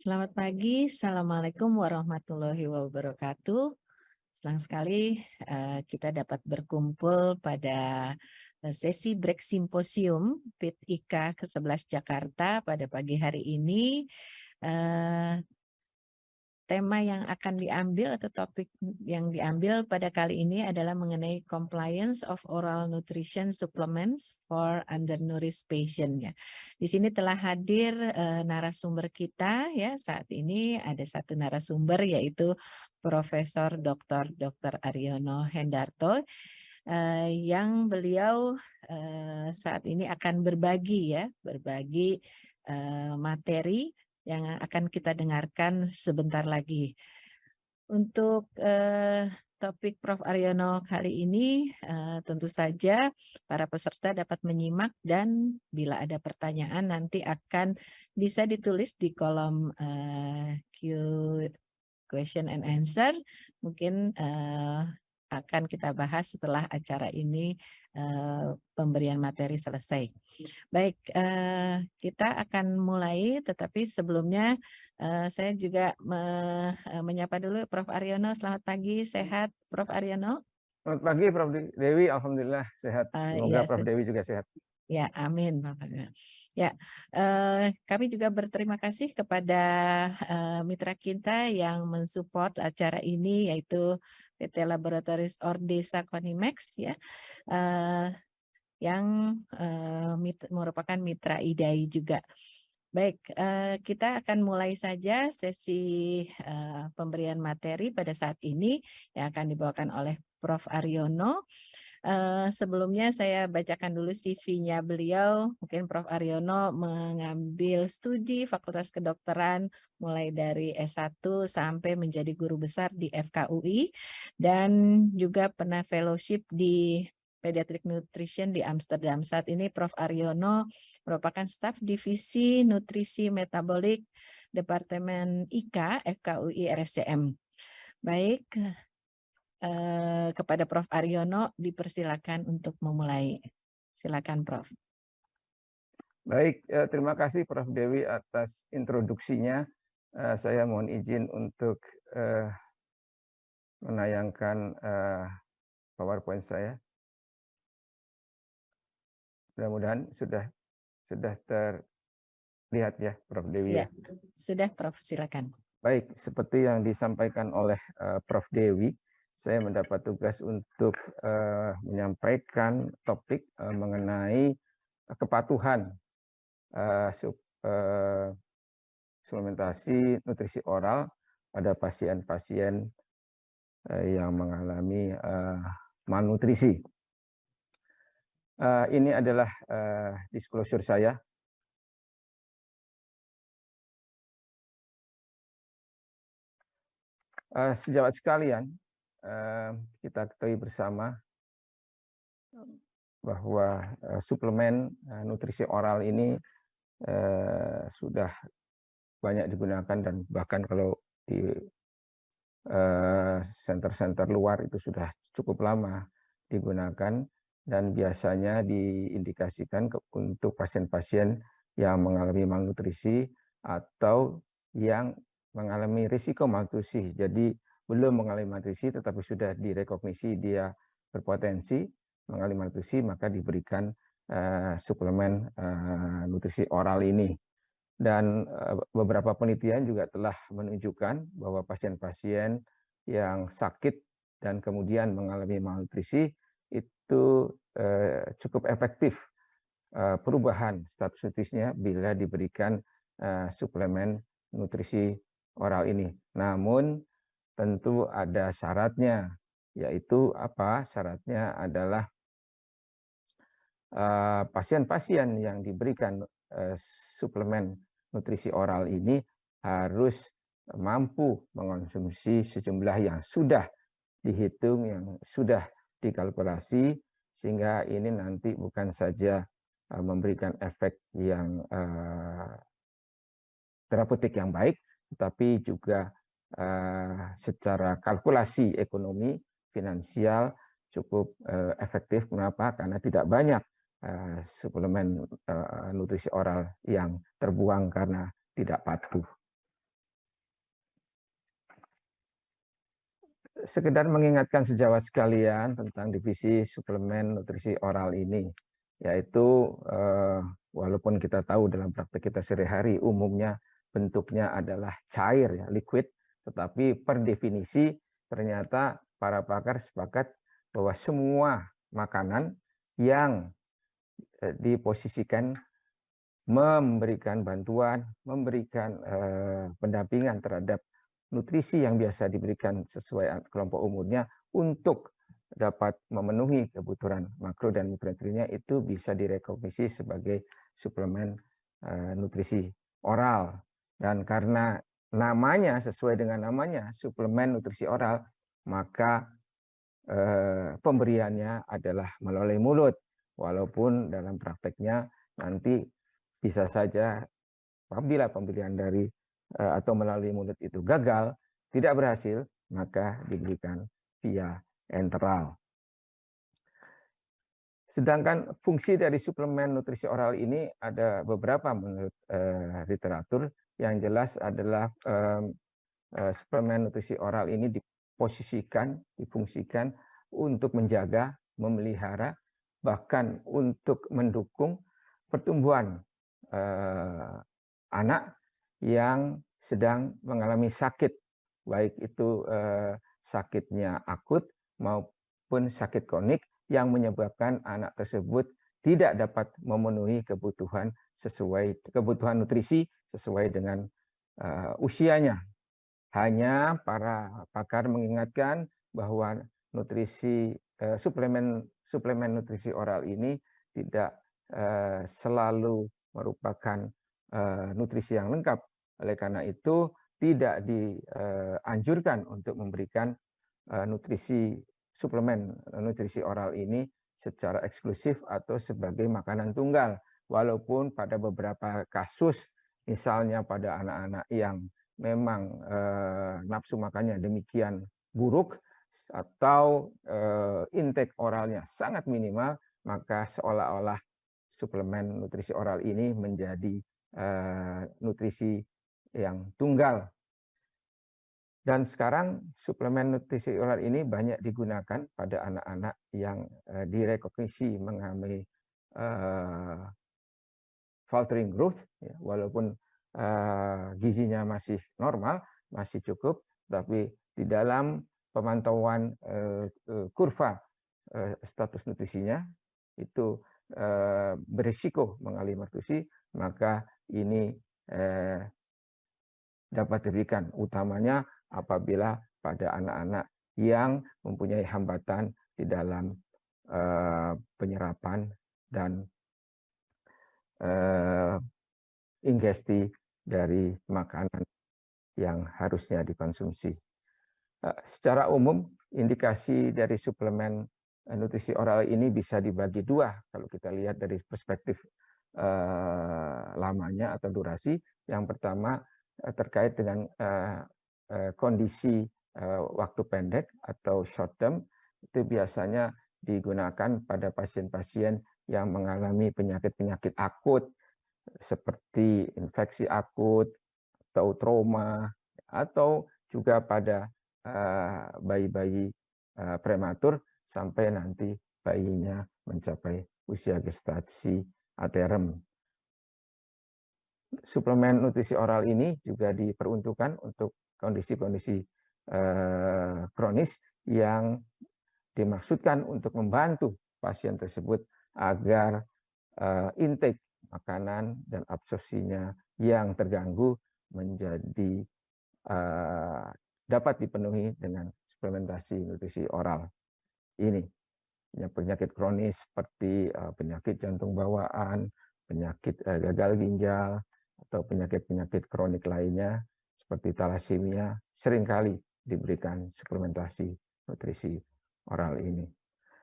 Selamat pagi, Assalamualaikum warahmatullahi wabarakatuh. Senang sekali kita dapat berkumpul pada sesi break simposium PIT IKA ke-11 Jakarta pada pagi hari ini. Eh, Tema yang akan diambil atau topik yang diambil pada kali ini adalah mengenai compliance of oral nutrition supplements for undernourished patient ya. Di sini telah hadir narasumber kita ya. Saat ini ada satu narasumber yaitu Profesor Dr. Aryono Hendarto yang beliau saat ini akan berbagi materi yang akan kita dengarkan sebentar lagi. Untuk topik Prof. Aryono kali ini, tentu saja para peserta dapat menyimak dan bila ada pertanyaan nanti akan bisa ditulis di kolom question and answer. Mungkin akan kita bahas setelah acara ini pemberian materi selesai. Baik, kita akan mulai, tetapi sebelumnya saya juga menyapa dulu Prof. Aryono. Selamat pagi, sehat Prof. Aryono? Selamat pagi Prof. Dewi, Alhamdulillah sehat. Iya, Semoga Prof. Dewi juga sehat. ya, amin, Prof. Aryono. Ya, kami juga berterima kasih kepada mitra kita yang mensupport acara ini, yaitu PT Laboratories Ordesa Konimex ya. Yang merupakan mitra IDAI juga. Baik, kita akan mulai saja sesi pemberian materi pada saat ini yang akan dibawakan oleh Prof. Aryono. Sebelumnya saya bacakan dulu CV-nya beliau. Mungkin Prof. Aryono mengambil studi Fakultas Kedokteran mulai dari S1 sampai menjadi guru besar di FKUI dan juga pernah fellowship di Pediatric Nutrition di Amsterdam. Saat ini Prof. Aryono merupakan staf divisi nutrisi metabolik Departemen IKA FKUI RSCM. Baik, kepada Prof. Aryono dipersilakan untuk memulai. Silakan Prof. Baik, terima kasih Prof. Dewi atas introduksinya. Saya mohon izin untuk menayangkan PowerPoint saya. Mudah-mudahan sudah terlihat ya Prof. Dewi ya. Sudah Prof, silakan. Baik, seperti yang disampaikan oleh Prof. Dewi, saya mendapat tugas untuk menyampaikan topik mengenai kepatuhan suplementasi nutrisi oral pada pasien-pasien yang mengalami malnutrisi. Ini adalah disclosure saya. Sejawat sekalian, kita ketahui bersama bahwa suplemen nutrisi oral ini sudah banyak digunakan dan bahkan kalau di center-center luar itu sudah cukup lama digunakan dan biasanya diindikasikan untuk pasien-pasien yang mengalami malnutrisi atau yang mengalami risiko malnutrisi. Jadi belum mengalami malnutrisi tetapi sudah direkognisi dia berpotensi mengalami malnutrisi, maka diberikan suplemen nutrisi oral ini. Dan beberapa penelitian juga telah menunjukkan bahwa pasien-pasien yang sakit dan kemudian mengalami malnutrisi itu cukup efektif perubahan status nutrisinya bila diberikan suplemen nutrisi oral ini. Namun tentu ada syaratnya, yaitu apa? Syaratnya adalah pasien-pasien yang diberikan suplemen nutrisi oral ini harus mampu mengonsumsi sejumlah yang sudah dihitung, yang sudah dikalkulasi, sehingga ini nanti bukan saja memberikan efek yang terapeutik yang baik, tetapi juga secara kalkulasi ekonomi finansial cukup efektif. Kenapa? Karena tidak banyak suplemen nutrisi oral yang terbuang karena tidak patuh. sekedar mengingatkan sejawat sekalian tentang divisi suplemen nutrisi oral ini, yaitu walaupun kita tahu dalam praktek kita sehari-hari umumnya bentuknya adalah cair ya, liquid, tetapi per definisi ternyata para pakar sepakat bahwa semua makanan yang diposisikan memberikan bantuan, memberikan pendampingan terhadap nutrisi yang biasa diberikan sesuai kelompok umurnya untuk dapat memenuhi kebutuhan makro dan mikronutriennya itu bisa direkognisi sebagai suplemen nutrisi oral. Dan karena namanya sesuai dengan namanya suplemen nutrisi oral, maka pemberiannya adalah melalui mulut. Walaupun dalam prakteknya nanti bisa saja apabila pemberian dari atau melalui mulut itu gagal, tidak berhasil, maka diberikan via enteral. Sedangkan fungsi dari suplemen nutrisi oral ini ada beberapa menurut literatur. Yang jelas adalah suplemen nutrisi oral ini difungsikan untuk menjaga, memelihara, bahkan untuk mendukung pertumbuhan anak yang sedang mengalami sakit, baik itu sakitnya akut maupun sakit kronik yang menyebabkan anak tersebut tidak dapat memenuhi kebutuhan nutrisi sesuai dengan usianya. Hanya para pakar mengingatkan bahwa suplemen nutrisi oral ini tidak selalu merupakan nutrisi yang lengkap. Oleh karena itu tidak dianjurkan untuk memberikan suplemen nutrisi oral ini secara eksklusif atau sebagai makanan tunggal. Walaupun pada beberapa kasus, misalnya pada anak-anak yang memang nafsu makannya demikian buruk atau intake oralnya sangat minimal, maka seolah-olah suplemen nutrisi oral ini menjadi nutrisi yang tunggal. Dan sekarang suplemen nutrisi oral ini banyak digunakan pada anak-anak yang direkognisi mengalami faltering growth, ya, walaupun gizinya masih normal, masih cukup, tapi di dalam pemantauan kurva status nutrisinya itu berisiko mengalami malnutrisi, maka ini dapat diberikan, utamanya apabila pada anak-anak yang mempunyai hambatan di dalam penyerapan dan ingesti dari makanan yang harusnya dikonsumsi. Secara umum, indikasi dari suplemen nutrisi oral ini bisa dibagi dua. Kalau kita lihat dari perspektif lamanya atau durasi, yang pertama terkait dengan kondisi waktu pendek atau short term, itu biasanya digunakan pada pasien-pasien yang mengalami penyakit-penyakit akut seperti infeksi akut atau trauma, atau juga pada bayi-bayi prematur sampai nanti bayinya mencapai usia gestasi aterem. Suplemen nutrisi oral ini juga diperuntukkan untuk kondisi-kondisi kronis yang dimaksudkan untuk membantu pasien tersebut agar intake makanan dan absorpsinya yang terganggu menjadi dapat dipenuhi dengan suplementasi nutrisi oral ini. Penyakit kronis seperti penyakit jantung bawaan, penyakit gagal ginjal, atau penyakit-penyakit kronik lainnya seperti talasemia seringkali diberikan suplementasi nutrisi oral ini.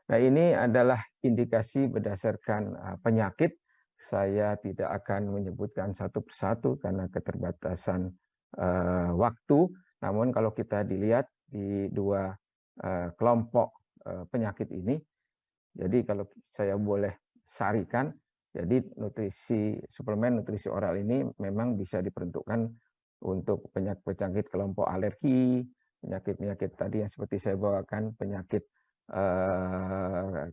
Nah, ini adalah indikasi berdasarkan penyakit. Saya tidak akan menyebutkan satu persatu karena keterbatasan waktu. Namun kalau kita dilihat di dua kelompok penyakit ini, jadi kalau saya boleh sarikan, jadi suplemen nutrisi oral ini memang bisa diperuntukkan untuk penyakit kelompok alergi, penyakit-penyakit tadi yang seperti saya bawakan, penyakit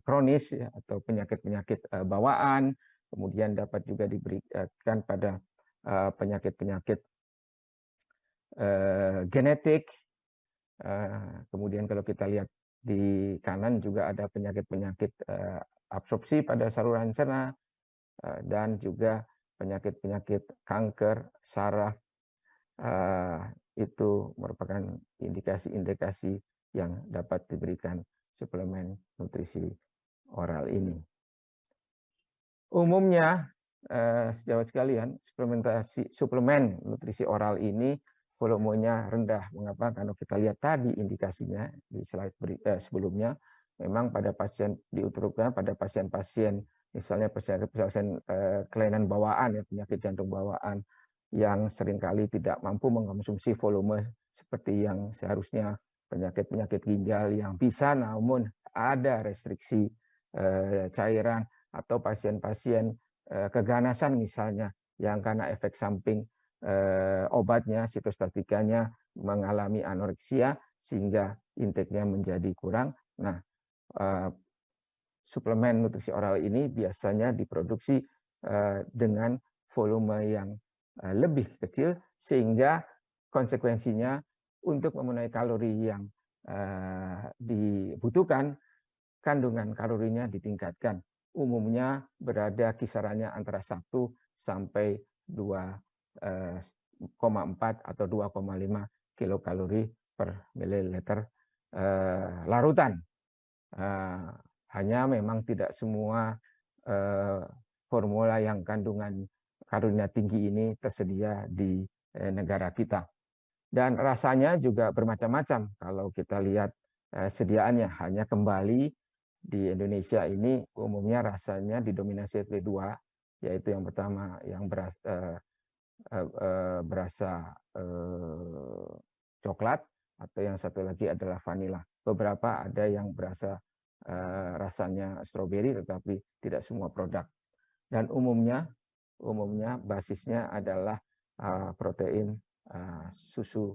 kronis ya, atau penyakit-penyakit bawaan, kemudian dapat juga diberikan pada penyakit-penyakit genetik. Kemudian kalau kita lihat di kanan juga ada penyakit-penyakit absorpsi pada saluran cerna, dan juga penyakit-penyakit kanker saraf. Itu merupakan indikasi-indikasi yang dapat diberikan suplemen nutrisi oral ini. Umumnya, sejawat sekalian, suplemen nutrisi oral ini volumenya rendah. Mengapa? Karena kita lihat tadi indikasinya di slide sebelumnya, memang pada pasien diuturkan pada pasien-pasien, misalnya pasien kelainan bawaan, ya, penyakit jantung bawaan, yang seringkali tidak mampu mengkonsumsi volume seperti yang seharusnya, penyakit-penyakit ginjal yang bisa namun ada restriksi cairan, atau pasien-pasien keganasan misalnya yang karena efek samping obatnya, sitostatikanya mengalami anoreksia sehingga intake-nya menjadi kurang. Nah, suplemen nutrisi oral ini biasanya diproduksi dengan volume yang lebih kecil, sehingga konsekuensinya untuk memenuhi kalori yang dibutuhkan, kandungan kalorinya ditingkatkan. Umumnya berada kisarannya antara 1 sampai 2,4 atau 2,5 kilokalori per mililiter larutan. Hanya memang tidak semua formula yang kandungan kalorinya tinggi ini tersedia di negara kita. Dan rasanya juga bermacam-macam. Kalau kita lihat sediaannya, hanya kembali di Indonesia ini umumnya rasanya didominasi oleh dua, yaitu yang pertama yang berasa coklat, atau yang satu lagi adalah vanila. Beberapa ada yang berasa rasanya stroberi, tetapi tidak semua produk. Dan umumnya basisnya adalah protein susu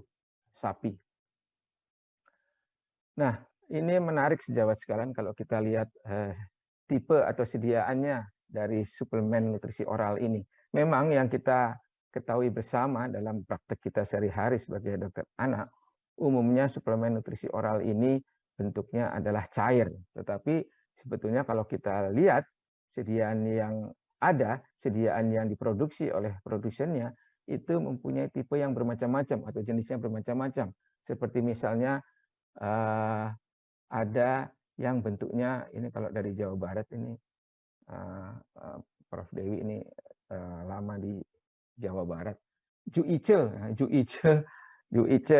sapi. Nah, ini menarik sejawat sekalian kalau kita lihat tipe atau sediaannya dari suplemen nutrisi oral ini. Memang yang kita ketahui bersama dalam praktek kita sehari-hari sebagai dokter anak, umumnya suplemen nutrisi oral ini bentuknya adalah cair. Tetapi sebetulnya kalau kita lihat sediaan yang ada, sediaan yang diproduksi oleh produsennya, itu mempunyai tipe yang bermacam-macam atau jenisnya bermacam-macam. Seperti misalnya ada yang bentuknya ini, kalau dari Jawa Barat ini, Prof. Dewi ini lama di Jawa Barat, Juice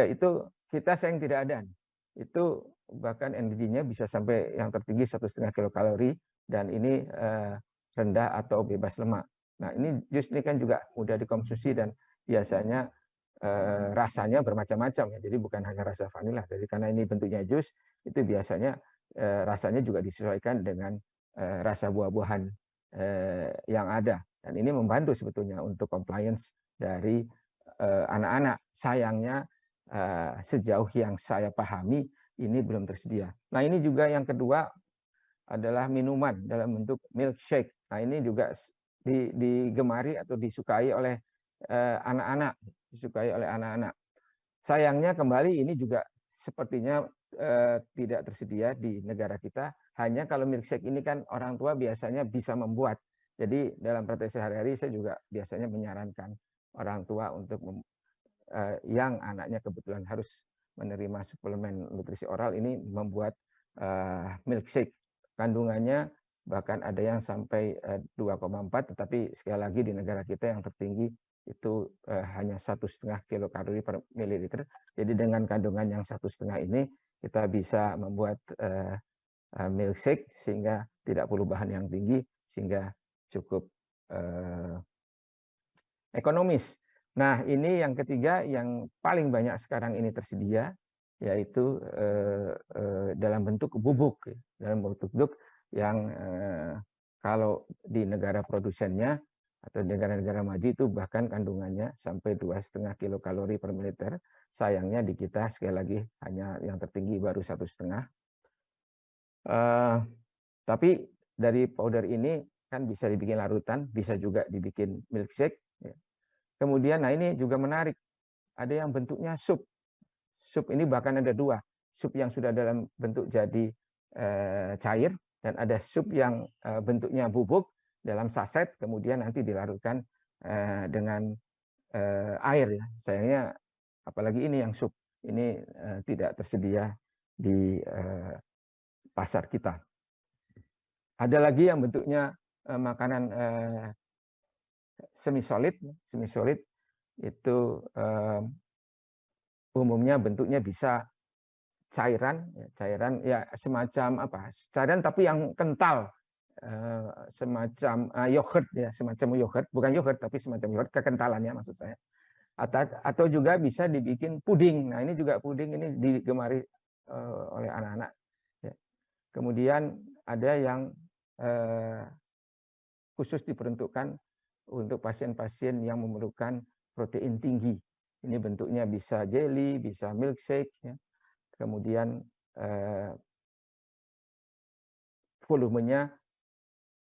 itu kita sayang tidak ada. Itu bahkan energinya bisa sampai yang tertinggi 1,5 kilokalori, dan ini rendah atau bebas lemak. Nah, ini jus ini kan juga mudah dikonsumsi dan biasanya rasanya bermacam-macam ya. Jadi bukan hanya rasa vanila. Jadi karena ini bentuknya jus, itu biasanya rasanya juga disesuaikan dengan rasa buah-buahan yang ada. Dan ini membantu sebetulnya untuk compliance dari anak-anak. Sayangnya sejauh yang saya pahami ini belum tersedia. Nah, ini juga yang kedua adalah minuman dalam bentuk milkshake. Nah, ini juga digemari atau disukai oleh anak-anak. Sayangnya kembali ini juga sepertinya tidak tersedia di negara kita. Hanya kalau milkshake ini kan orang tua biasanya bisa membuat. Jadi dalam praktek sehari-hari saya juga biasanya menyarankan orang tua untuk yang anaknya kebetulan harus menerima suplemen nutrisi oral ini membuat milkshake. Kandungannya bahkan ada yang sampai 2,4, tetapi sekali lagi di negara kita yang tertinggi itu hanya 1,5 kilokalori per mililiter. Jadi dengan kandungan yang 1,5 ini kita bisa membuat milkshake sehingga tidak perlu bahan yang tinggi, sehingga cukup ekonomis. Nah, ini yang ketiga yang paling banyak sekarang ini tersedia, yaitu dalam bentuk bubuk, yang kalau di negara produsennya atau negara-negara maju itu bahkan kandungannya sampai 2,5 kilokalori per mililiter. Sayangnya di kita sekali lagi hanya yang tertinggi baru 1,5. Tapi dari powder ini kan bisa dibikin larutan, bisa juga dibikin milkshake. Ya. Kemudian, nah ini juga menarik, ada yang bentuknya sup. Sup ini bahkan ada dua, sup yang sudah dalam bentuk jadi cair, dan ada sup yang bentuknya bubuk dalam saset, kemudian nanti dilarutkan dengan air. Ya. Sayangnya, apalagi ini yang sup, ini tidak tersedia di pasar kita. Ada lagi yang bentuknya makanan semi solid itu umumnya bentuknya bisa cairan ya semacam apa? Cairan tapi yang kental, semacam yogurt ya, semacam yogurt, bukan yogurt tapi semacam yogurt kekentalannya maksud saya. Atau juga bisa dibikin puding. Nah, ini juga puding ini digemari oleh anak-anak. Ya. Kemudian ada yang khusus diperuntukkan untuk pasien-pasien yang memerlukan protein tinggi. Ini bentuknya bisa jelly, bisa milkshake, ya. Kemudian volumenya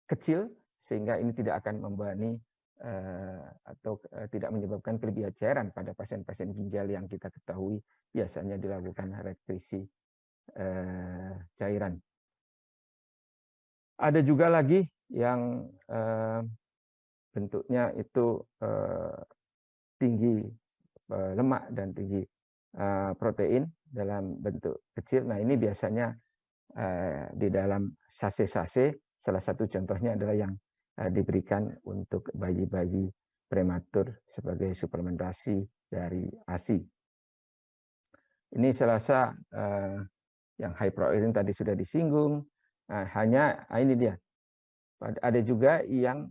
kecil sehingga ini tidak akan membebani atau tidak menyebabkan kelebihan cairan pada pasien-pasien ginjal yang kita ketahui biasanya dilakukan restriksi cairan. Ada juga lagi yang bentuknya itu tinggi lemak dan tinggi protein dalam bentuk kecil. Nah, ini biasanya di dalam sase-sase. Salah satu contohnya adalah yang diberikan untuk bayi-bayi prematur sebagai suplementasi dari ASI. Ini salah satu yang high protein tadi sudah disinggung. Hanya ini dia. Ada juga yang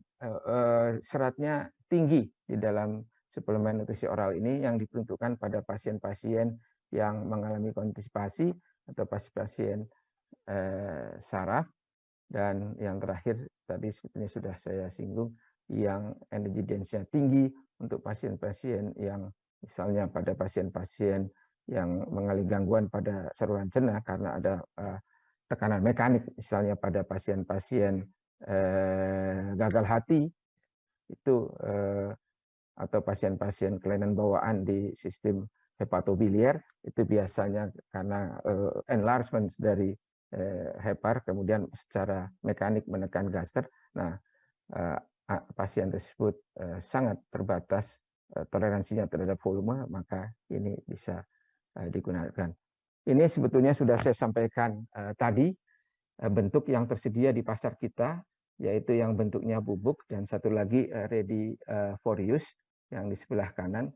seratnya tinggi di dalam suplemen nutrisi oral ini yang diperuntukkan pada pasien-pasien yang mengalami konstipasi atau pasien-pasien saraf. Dan yang terakhir tadi sepertinya sudah saya singgung, yang energy density-nya tinggi untuk pasien-pasien yang misalnya pada pasien-pasien yang mengalami gangguan pada saluran cerna karena ada tekanan mekanik, misalnya pada pasien-pasien gagal hati itu atau pasien-pasien kelainan bawaan di sistem hepatobiliar, itu biasanya karena enlargement dari hepar, kemudian secara mekanik menekan gaster. Nah, pasien tersebut sangat terbatas toleransinya terhadap volume, maka ini bisa digunakan. Ini sebetulnya sudah saya sampaikan tadi, bentuk yang tersedia di pasar kita, yaitu yang bentuknya bubuk, dan satu lagi ready for use yang di sebelah kanan.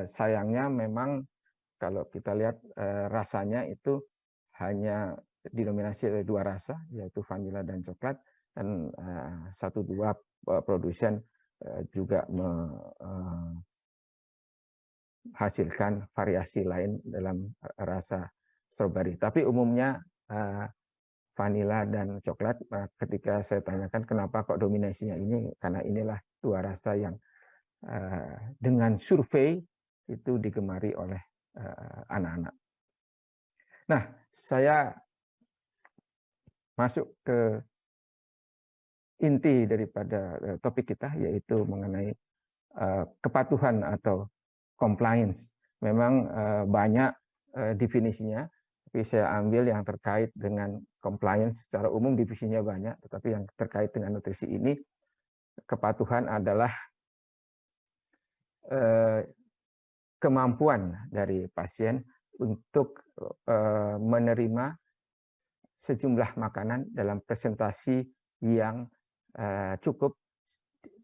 Sayangnya memang kalau kita lihat rasanya itu hanya didominasi oleh dua rasa, yaitu vanila dan coklat, dan satu dua produsen juga menghasilkan variasi lain dalam rasa stroberi. Tapi umumnya vanila dan coklat. Ketika saya tanyakan kenapa kok dominasinya ini, karena inilah dua rasa yang dengan survei itu digemari oleh anak-anak. Nah, saya masuk ke inti daripada topik kita, yaitu mengenai kepatuhan atau compliance. Memang banyak definisinya, tapi saya ambil yang terkait dengan compliance. Secara umum definisinya banyak, tetapi yang terkait dengan nutrisi ini, kepatuhan adalah kemampuan dari pasien untuk menerima sejumlah makanan dalam presentasi yang cukup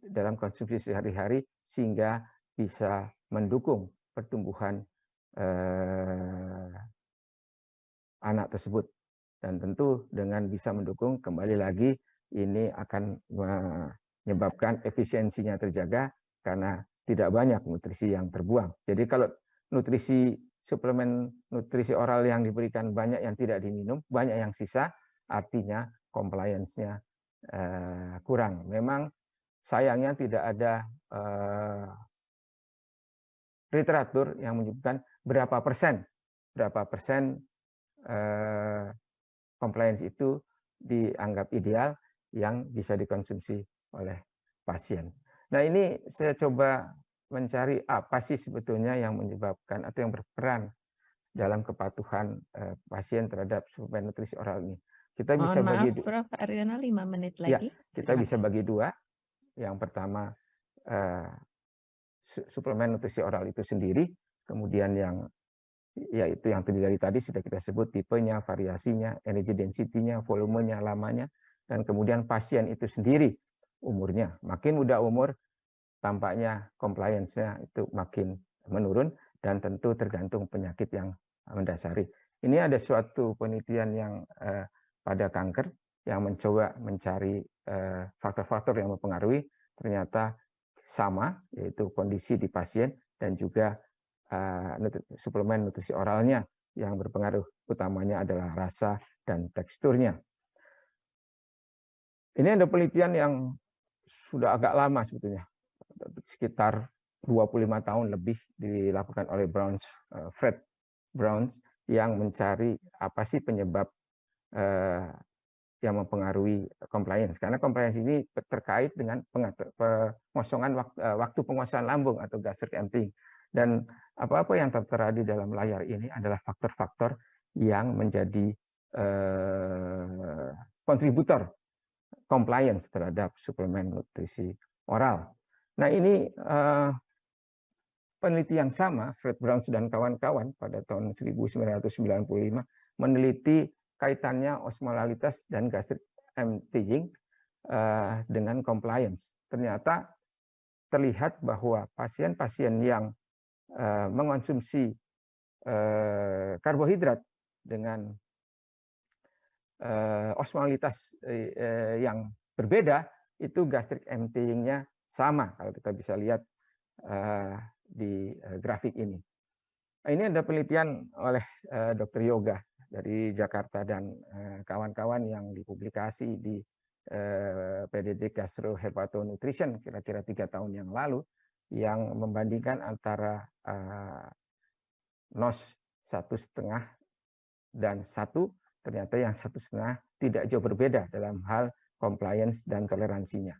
dalam konsumsi sehari-hari sehingga bisa mendukung pertumbuhan anak tersebut. Dan tentu dengan bisa mendukung, kembali lagi ini akan menyebabkan efisiensinya terjaga karena tidak banyak nutrisi yang terbuang. Jadi kalau suplemen nutrisi oral yang diberikan banyak yang tidak diminum, banyak yang sisa, artinya compliance-nya kurang. Memang sayangnya tidak ada literatur yang menyebutkan berapa persen compliance itu dianggap ideal yang bisa dikonsumsi oleh pasien. Nah, ini saya coba mencari apa sih sebetulnya yang menyebabkan atau yang berperan dalam kepatuhan pasien terhadap suplemen nutrisi oral ini. Kita Mohon bisa maaf, bagi Prof. Aryono, 5 menit ya, lagi. kita Terima bisa kasih. bagi dua. Yang pertama suplemen nutrisi oral itu sendiri, kemudian yang yaitu yang terdiri dari tadi sudah kita sebut tipenya, variasinya, energy density-nya, volumenya, lamanya, dan kemudian pasien itu sendiri umurnya. Makin muda umur, tampaknya compliance-nya itu makin menurun dan tentu tergantung penyakit yang mendasari. Ini ada suatu penelitian yang pada kanker yang mencoba mencari faktor-faktor yang mempengaruhi, ternyata sama, yaitu kondisi di pasien dan juga suplemen nutrisi oralnya yang berpengaruh, utamanya adalah rasa dan teksturnya. Ini ada penelitian yang sudah agak lama sebetulnya, sekitar 25 tahun lebih, dilakukan oleh Fred Browns, yang mencari apa sih penyebab yang mempengaruhi compliance. Karena compliance ini terkait dengan pengosongan waktu pengosongan lambung atau gastric emptying. Dan apa-apa yang tertera di dalam layar ini adalah faktor-faktor yang menjadi kontributor compliance terhadap suplemen nutrisi oral. Nah, ini peneliti yang sama, Fred Browns dan kawan-kawan pada tahun 1995 meneliti kaitannya osmolalitas dan gastric emptying dengan compliance. Ternyata terlihat bahwa pasien-pasien yang mengonsumsi karbohidrat dengan osmolitas yang berbeda, itu gastric emptying-nya sama, kalau kita bisa lihat di grafik ini. Ini ada penelitian oleh Dr. Yoga dari Jakarta dan kawan-kawan yang dipublikasi di PDD Gastrohepatonutrition kira-kira 3 tahun yang lalu, yang membandingkan antara NOS 1,5 dan 1, ternyata yang 1,5 tidak jauh berbeda dalam hal compliance dan toleransinya.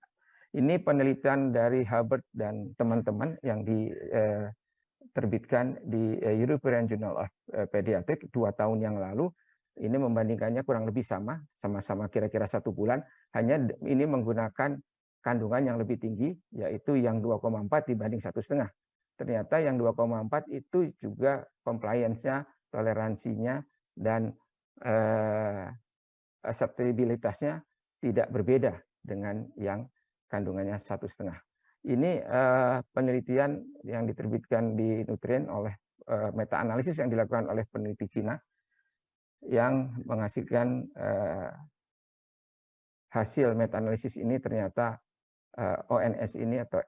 Ini penelitian dari Hubbard dan teman-teman yang diterbitkan di European Journal of Pediatrics 2 tahun yang lalu. Ini membandingkannya kurang lebih sama-sama kira-kira 1 bulan, hanya ini menggunakan kandungan yang lebih tinggi, yaitu yang 2,4 dibanding 1,5. Ternyata yang 2,4 itu juga compliance-nya, toleransinya, dan acceptabilitasnya tidak berbeda dengan yang kandungannya 1,5. Ini penelitian yang diterbitkan di Nutrien oleh meta-analisis yang dilakukan oleh peneliti Cina, yang menghasilkan hasil meta-analisis ini. Ternyata ONS ini atau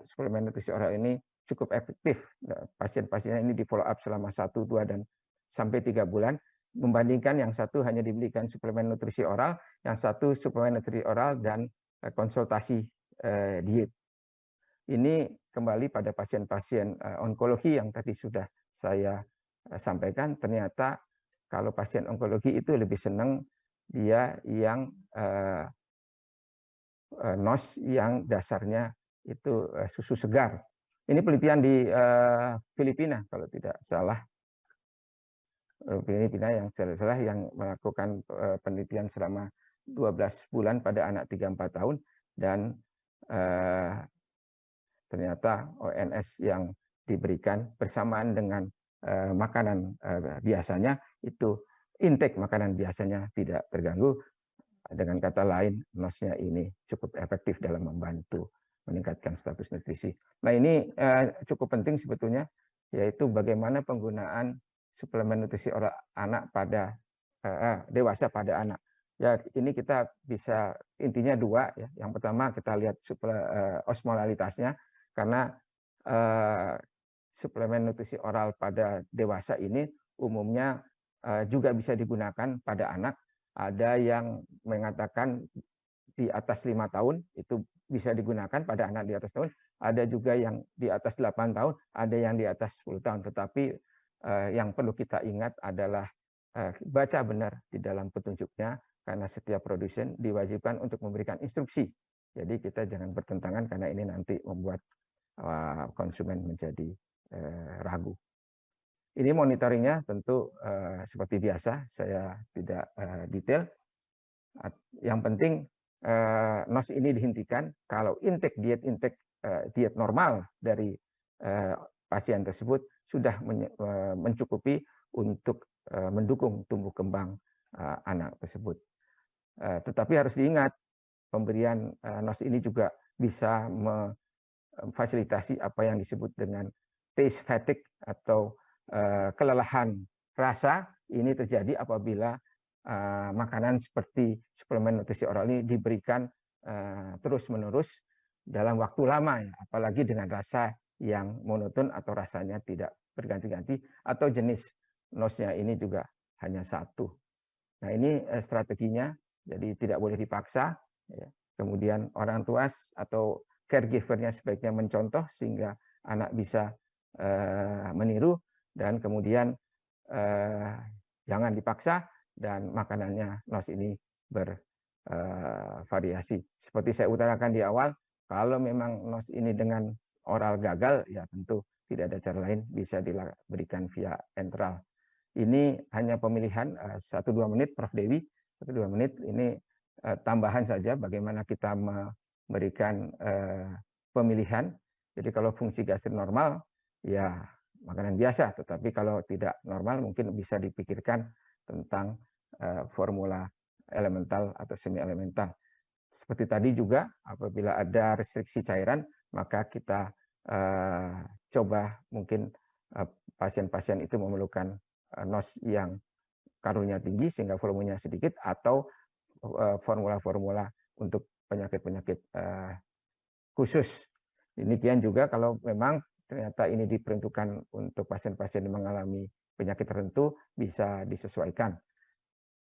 suplemen nutrisi oral ini cukup efektif. Pasien-pasien ini di follow up selama 1, 2, dan sampai 3 bulan, membandingkan yang satu hanya diberikan suplemen nutrisi oral, yang satu suplemen nutrisi oral dan konsultasi diet. Ini kembali pada pasien-pasien onkologi yang tadi sudah saya sampaikan. Ternyata kalau pasien onkologi itu lebih senang dia yang NOS yang dasarnya itu susu segar. Ini penelitian di Filipina kalau tidak salah. Filipina yang melakukan penelitian selama 12 bulan pada anak 3-4 tahun, dan ternyata ONS yang diberikan bersamaan dengan makanan biasanya, itu intake makanan biasanya tidak terganggu. Dengan kata lain, NOS-nya ini cukup efektif dalam membantu meningkatkan status nutrisi. Nah, ini cukup penting sebetulnya, yaitu bagaimana penggunaan suplemen nutrisi oral anak pada dewasa pada anak. Ya, ini kita bisa intinya 2 ya. Yang pertama kita lihat osmolalitasnya, karena suplemen nutrisi oral pada dewasa ini umumnya juga bisa digunakan pada anak. Ada yang mengatakan di atas 5 tahun itu bisa digunakan pada anak di atas tahun, ada juga yang di atas 8 tahun, ada yang di atas 10 tahun. Tetapi yang perlu kita ingat adalah baca benar di dalam petunjuknya, karena setiap produsen diwajibkan untuk memberikan instruksi. Jadi kita jangan bertentangan karena ini nanti membuat konsumen menjadi ragu. Ini monitoringnya tentu seperti biasa, saya tidak detail. Yang penting NOS ini dihentikan kalau diet normal dari pasien tersebut sudah mencukupi untuk mendukung tumbuh kembang anak tersebut. Tetapi harus diingat, pemberian NOS ini juga bisa memfasilitasi apa yang disebut dengan taste fatigue atau kelelahan rasa. Ini terjadi apabila makanan seperti suplemen nutrisi oral ini diberikan terus-menerus dalam waktu lama, ya, apalagi dengan rasa yang monoton atau rasanya tidak berganti-ganti, atau jenis NOS-nya ini juga hanya satu. Nah, ini strateginya, jadi tidak boleh dipaksa. Ya. Kemudian orang tua atau caregiver-nya sebaiknya mencontoh sehingga anak bisa meniru, dan kemudian jangan dipaksa, dan makanannya NOS ini bervariasi. Seperti saya utarakan di awal, kalau memang NOS ini dengan oral gagal, ya tentu tidak ada cara lain, bisa diberikan via enteral. Ini hanya pemilihan 1-2 menit, Prof. Dewi, 1-2 menit. Ini tambahan saja bagaimana kita memberikan pemilihan. Jadi kalau fungsi gastrik normal, ya makanan biasa. Tetapi kalau tidak normal, mungkin bisa dipikirkan tentang formula elemental atau semi elemental. Seperti tadi juga, apabila ada restriksi cairan, maka kita coba mungkin pasien-pasien itu memerlukan NOS yang kaloриnya tinggi sehingga volumenya sedikit, atau formula-formula untuk penyakit-penyakit khusus. Demikian juga kalau memang ternyata ini diperuntukkan untuk pasien-pasien yang mengalami penyakit tertentu, bisa disesuaikan.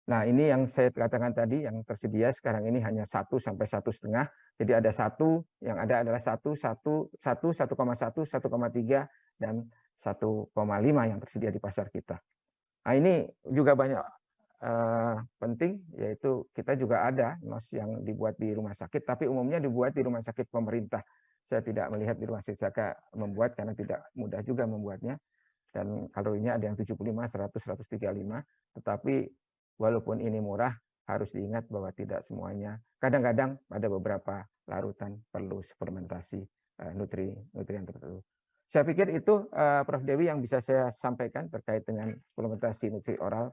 Nah, ini yang saya katakan tadi, yang tersedia sekarang ini hanya 1 sampai 1,5. Jadi ada 1, yang ada adalah 1, 1,1, 1,3, dan 1,5 yang tersedia di pasar kita. Nah, ini juga banyak penting, yaitu kita juga ada NOS yang dibuat di rumah sakit, tapi umumnya dibuat di rumah sakit pemerintah. Saya tidak melihat di rumah sakit membuat, karena tidak mudah juga membuatnya. Dan kalorinya ada yang 75, 100, 135, tetapi walaupun ini murah, harus diingat bahwa tidak semuanya. Kadang-kadang pada beberapa larutan perlu suplementasi nutrien tertentu. Saya pikir itu Prof. Dewi yang bisa saya sampaikan terkait dengan suplementasi nutrisi oral,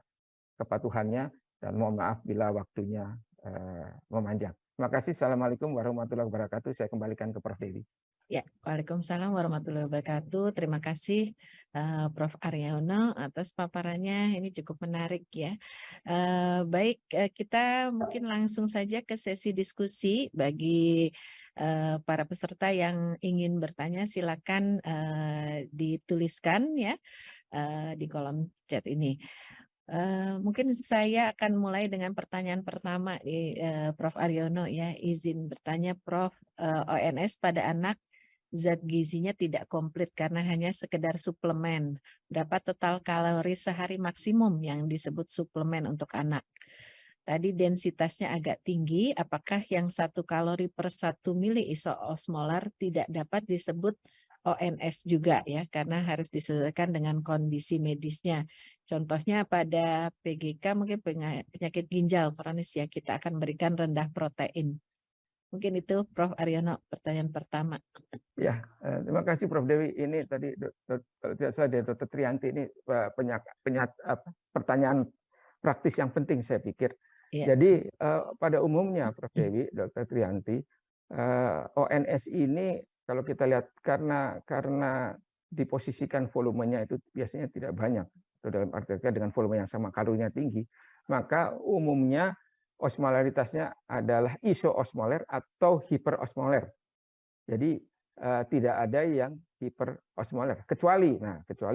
kepatuhannya, dan mohon maaf bila waktunya memanjang. Terima kasih. Assalamualaikum warahmatullahi wabarakatuh. Saya kembalikan ke Prof. Dewi. Ya, Waalaikumsalam warahmatullahi wabarakatuh. Terima kasih Prof. Aryono atas paparannya, ini cukup menarik ya. Baik, kita mungkin langsung saja ke sesi diskusi. Bagi para peserta yang ingin bertanya, silakan dituliskan ya di kolom chat ini. Mungkin saya akan mulai dengan pertanyaan pertama Prof. Aryono ya. Izin bertanya Prof, ONS pada anak zat gizinya tidak komplit karena hanya sekedar suplemen. Berapa total kalori sehari maksimum yang disebut suplemen untuk anak? Tadi densitasnya agak tinggi, apakah yang 1 kalori per 1 mili isoosmolar tidak dapat disebut ONS juga ya, karena harus disesuaikan dengan kondisi medisnya. Contohnya pada PGK mungkin penyakit ginjal kronis ya, kita akan berikan rendah protein. Mungkin itu Prof. Aryono pertanyaan pertama. Ya, terima kasih Prof. Dewi. Ini tadi kalau tidak salah dari Dr. Trianti, ini pertanyaan praktis yang penting saya pikir. Ya. Jadi pada umumnya Prof. Dewi, Dr. Trianti, ONS ini kalau kita lihat karena diposisikan volumenya itu biasanya tidak banyak, atau dalam arti dengan volume yang sama, kalorinya tinggi, maka umumnya osmolaritasnya adalah isoosmoler atau hiperosmoler. Jadi tidak ada yang hiperosmoler, kecuali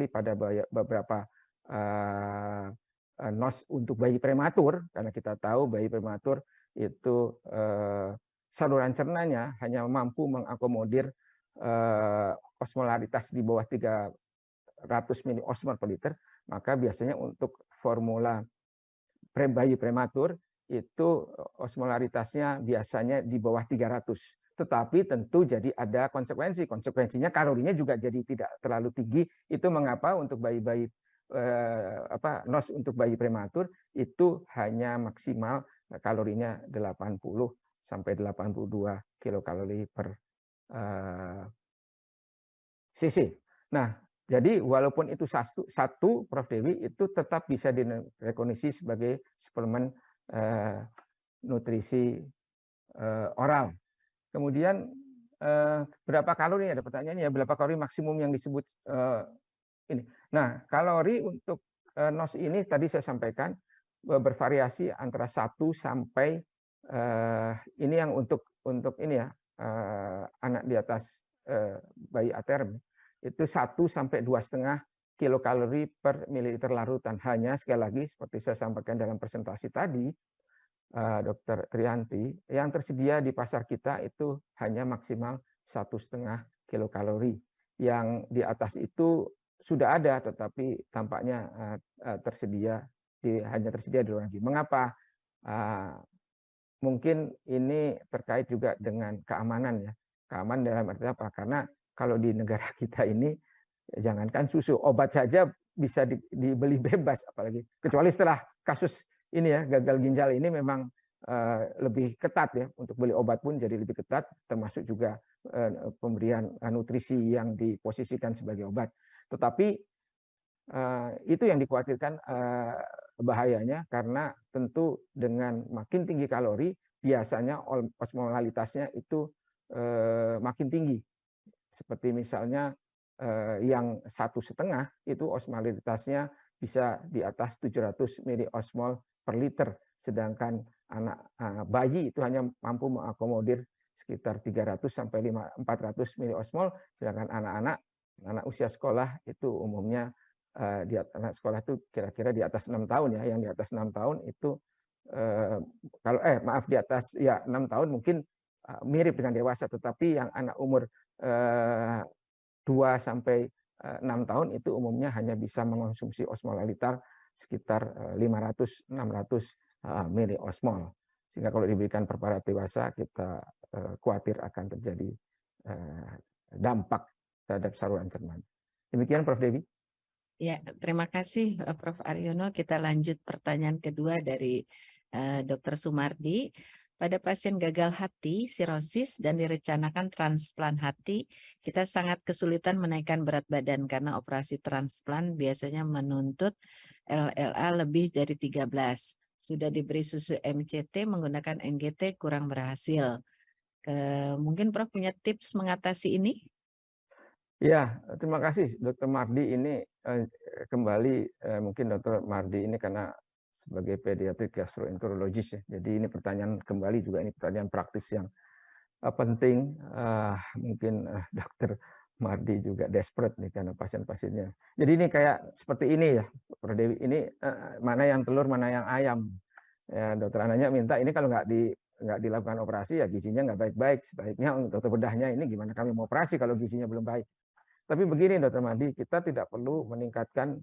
pada beberapa NOS untuk bayi prematur, karena kita tahu bayi prematur itu saluran cernanya hanya mampu mengakomodir osmolaritas di bawah 300 miliosmol per liter, maka biasanya untuk formula bayi prematur itu osmolaritasnya biasanya di bawah 300. Tetapi tentu jadi ada konsekuensi. Konsekuensinya kalorinya juga jadi tidak terlalu tinggi. Itu mengapa untuk bayi-bayi NOS untuk bayi prematur itu hanya maksimal kalorinya 80 sampai 82 kilokalori per cc. Nah, jadi walaupun itu satu Prof. Dewi, itu tetap bisa direkognisi sebagai suplemen nutrisi oral. Kemudian berapa kalori, ada pertanyaannya, berapa kalori maksimum yang disebut ini. Nah, kalori untuk NOS ini tadi saya sampaikan bervariasi antara 1 sampai ini yang untuk ini ya, anak di atas bayi aterm itu 1 sampai 2,5 kilokalori per mililiter larutan. Hanya sekali lagi seperti saya sampaikan dalam presentasi tadi, Dr. Trianti, yang tersedia di pasar kita itu hanya maksimal 1,5 kilokalori. Yang di atas itu sudah ada, tetapi tampaknya hanya tersedia di luar negeri. Mengapa? Mungkin ini terkait juga dengan keamanan ya. Keamanan dalam arti apa? Karena kalau di negara kita ini, jangankan susu, obat saja bisa dibeli bebas, apalagi kecuali setelah kasus ini ya, gagal ginjal ini memang lebih ketat ya, untuk beli obat pun jadi lebih ketat, termasuk juga pemberian nutrisi yang diposisikan sebagai obat. Tetapi itu yang dikhawatirkan bahayanya, karena tentu dengan makin tinggi kalori biasanya osmolalitasnya itu makin tinggi. Seperti misalnya yang 1,5 itu osmolalitasnya bisa di atas 700 miliosmol per liter, sedangkan anak bayi itu hanya mampu mengakomodir sekitar 300 sampai 400 miliosmol, sedangkan anak usia sekolah itu umumnya anak sekolah itu kira-kira di atas 6 tahun ya, yang di atas 6 tahun itu kalau maaf di atas ya 6 tahun mungkin mirip dengan dewasa, tetapi yang anak umur 2 sampai 6 tahun itu umumnya hanya bisa mengonsumsi osmolalitar sekitar 500-600 miliosmol. Sehingga kalau diberikan preparat dewasa, kita khawatir akan terjadi dampak terhadap saluran cerna. Demikian Prof. Dewi. Ya, terima kasih Prof. Aryono. Kita lanjut pertanyaan kedua dari Dr. Sumardi. Pada pasien gagal hati, sirosis, dan direncanakan transplant hati, kita sangat kesulitan menaikkan berat badan karena operasi transplant biasanya menuntut LLA lebih dari 13. Sudah diberi susu MCT menggunakan NGT kurang berhasil. Mungkin Prof punya tips mengatasi ini? Ya, terima kasih Dr. Mardi ini kembali mungkin Dr. Mardi ini karena sebagai pediatrik gastroenterologis ya. Jadi ini pertanyaan kembali juga, ini pertanyaan praktis yang penting. Mungkin Dr. Mardi juga desperate nih karena pasien-pasiennya. Jadi ini kayak seperti ini ya, Prof. Dewi, ini mana yang telur, mana yang ayam. Ya, dokter anaknya minta ini kalau nggak dilakukan operasi ya gizinya nggak baik-baik. Sebaiknya untuk dokter bedahnya ini gimana kami mau operasi kalau gizinya belum baik. Tapi begini Dokter Madi, kita tidak perlu meningkatkan,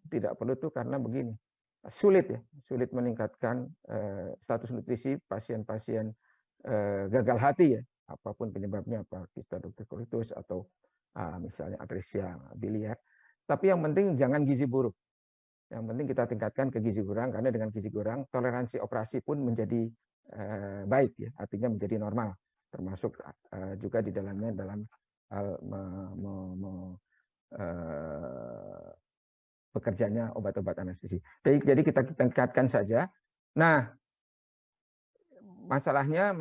tidak perlu tuh karena begini, sulit meningkatkan status nutrisi pasien-pasien gagal hati ya, apapun penyebabnya, apa kistadoktorkolitis atau misalnya atresia biliar. Tapi yang penting jangan gizi buruk. Yang penting kita tingkatkan ke gizi kurang, karena dengan gizi kurang toleransi operasi pun menjadi baik ya, artinya menjadi normal, termasuk juga di dalamnya dalam bekerjanya obat-obat anestesi. Jadi kita tingkatkan saja. Nah, masalahnya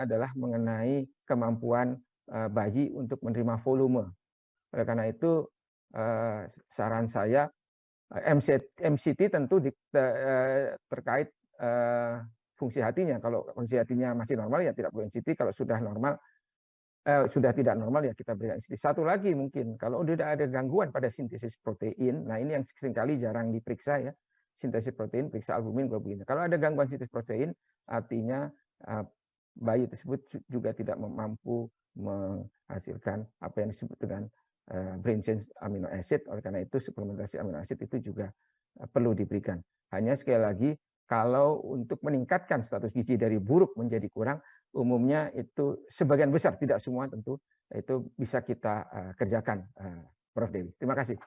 adalah mengenai kemampuan bayi untuk menerima volume. Oleh karena itu saran saya MCT tentu terkait fungsi hatinya. Kalau fungsi hatinya masih normal ya tidak perlu MCT. Kalau sudah normal sudah tidak normal ya kita berikan MCT. Satu lagi mungkin kalau sudah ada gangguan pada sintesis protein, nah ini yang seringkali jarang diperiksa ya. sintesis protein, periksa albumin, globulin. Kalau ada gangguan sintesis protein, artinya bayi tersebut juga tidak mampu menghasilkan apa yang disebut dengan brain change amino acid. Oleh karena itu suplementasi amino acid itu juga perlu diberikan. Hanya sekali lagi, kalau untuk meningkatkan status gizi dari buruk menjadi kurang, umumnya itu sebagian besar, tidak semua tentu, itu bisa kita kerjakan, Prof. Dewi. Terima kasih.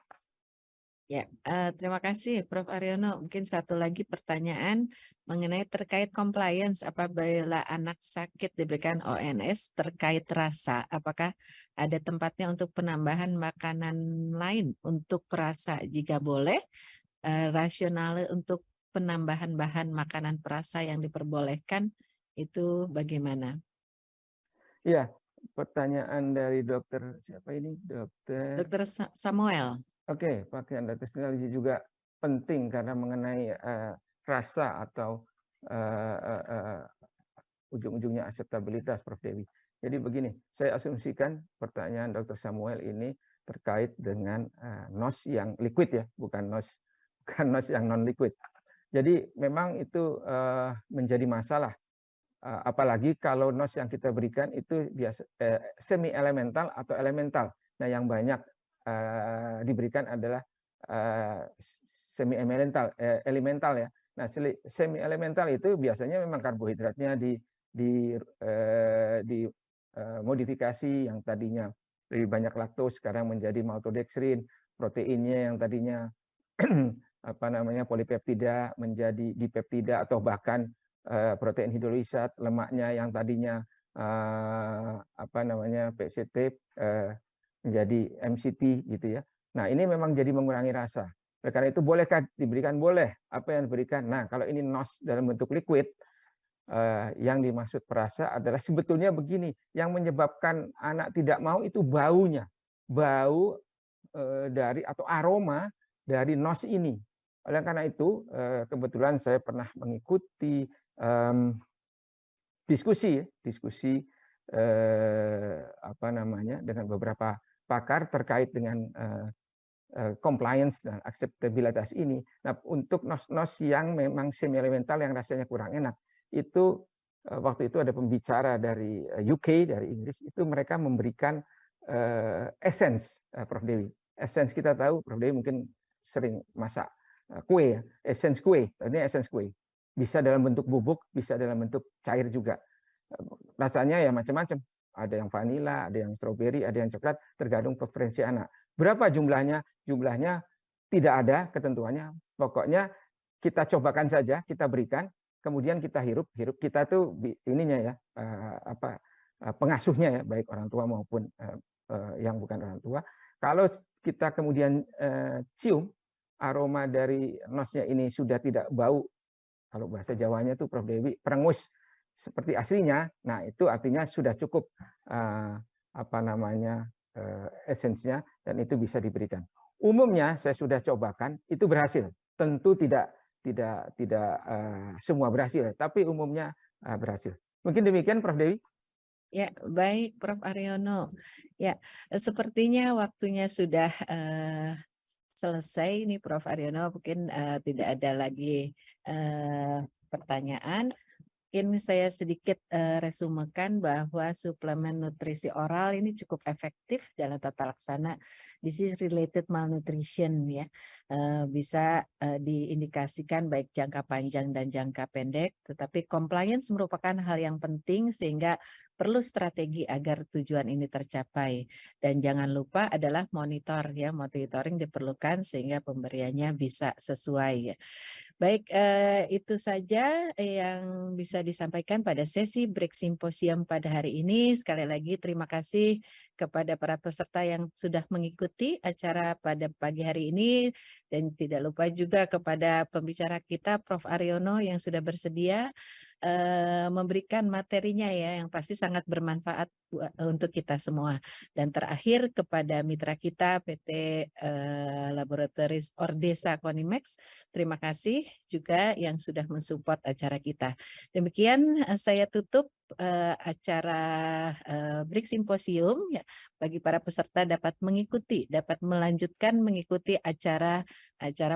Ya, terima kasih Prof. Aryono. Mungkin satu lagi pertanyaan mengenai terkait compliance apabila anak sakit diberikan ONS terkait rasa, apakah ada tempatnya untuk penambahan makanan lain untuk perasa? Jika boleh, rasional untuk penambahan bahan makanan perasa yang diperbolehkan itu bagaimana? Iya, pertanyaan dari dokter siapa ini? Dokter. Dokter Samuel. Oke, pakaian teknologi juga penting karena mengenai rasa atau ujung-ujungnya akseptabilitas, Prof. Dewi. Jadi begini, saya asumsikan pertanyaan Dr. Samuel ini terkait dengan NOS yang liquid ya, bukan NOS yang non liquid. Jadi memang itu menjadi masalah, apalagi kalau NOS yang kita berikan itu biasa semi elemental atau elemental. Nah, yang banyak diberikan adalah semi elemental ya. Nah, semi elemental itu biasanya memang karbohidratnya dimodifikasi, yang tadinya lebih banyak laktos sekarang menjadi maltodextrin, proteinnya yang tadinya apa namanya polipeptida menjadi dipeptida, atau bahkan protein hidrolisat, lemaknya yang tadinya apa namanya PCT menjadi MCT gitu ya. Nah, ini memang jadi mengurangi rasa. Oleh karena itu bolehkah diberikan? Boleh. Apa yang diberikan? Nah, kalau ini NOS dalam bentuk liquid, yang dimaksud perasa adalah sebetulnya begini, yang menyebabkan anak tidak mau itu baunya. Bau dari atau aroma dari NOS ini. Oleh karena itu, kebetulan saya pernah mengikuti diskusi apa namanya dengan beberapa pakar terkait dengan compliance dan akseptabilitas ini. Nah, untuk nos-nos yang memang semi elemental yang rasanya kurang enak, itu waktu itu ada pembicara dari UK, dari Inggris, itu mereka memberikan essence, Prof. Dewi. Essence kita tahu, Prof. Dewi mungkin sering masak kue ya, essence kue. Ini essence kue. Bisa dalam bentuk bubuk, bisa dalam bentuk cair juga. Rasanya ya macam-macam. Ada yang vanila, ada yang stroberi, ada yang coklat, tergantung preferensi anak. Berapa jumlahnya? Jumlahnya tidak ada ketentuannya. Pokoknya kita cobakan saja, kita berikan, kemudian kita hirup. Kita tuh ininya ya, pengasuhnya ya, baik orang tua maupun yang bukan orang tua. Kalau kita kemudian cium aroma dari nosnya ini sudah tidak bau, kalau bahasa Jawanya tuh Prof. Dewi, perengus seperti aslinya, nah itu artinya sudah cukup apa namanya esensinya, dan itu bisa diberikan. Umumnya saya sudah cobakan itu berhasil. Tentu tidak semua berhasil, tapi umumnya berhasil. Mungkin demikian, Prof. Dewi. Ya, baik Prof. Aryono. Ya, sepertinya waktunya sudah selesai nih Prof. Aryono. Mungkin tidak ada lagi pertanyaan. Mungkin saya sedikit resumekan bahwa suplemen nutrisi oral ini cukup efektif dalam tata laksana disease related malnutrition ya. Bisa diindikasikan baik jangka panjang dan jangka pendek, tetapi compliance merupakan hal yang penting sehingga perlu strategi agar tujuan ini tercapai. Dan jangan lupa adalah monitor ya, monitoring diperlukan sehingga pemberiannya bisa sesuai ya. Baik, itu saja yang bisa disampaikan pada sesi break simposium pada hari ini. Sekali lagi terima kasih kepada para peserta yang sudah mengikuti acara pada pagi hari ini, dan tidak lupa juga kepada pembicara kita Prof. Aryono yang sudah bersedia. memberikan materinya ya, yang pasti sangat bermanfaat untuk kita semua. Dan terakhir kepada mitra kita PT Laboratories Ordesa Konimex, terima kasih juga yang sudah mensupport acara kita. Demikian saya tutup acara BRIC Symposium ya, bagi para peserta dapat melanjutkan mengikuti acara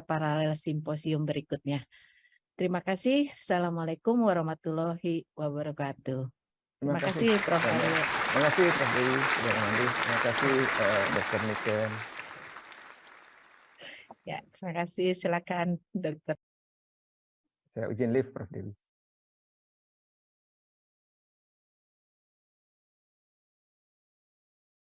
paralel simposium berikutnya. Terima kasih. Assalamualaikum warahmatullahi wabarakatuh. Terima kasih Prof. banyak. Aryo. Terima kasih Prof. Dewi sudah mengambil. Terima kasih Dr. Niken. Ya, terima kasih. Silakan Dokter. Saya izin live Prof. Dewi.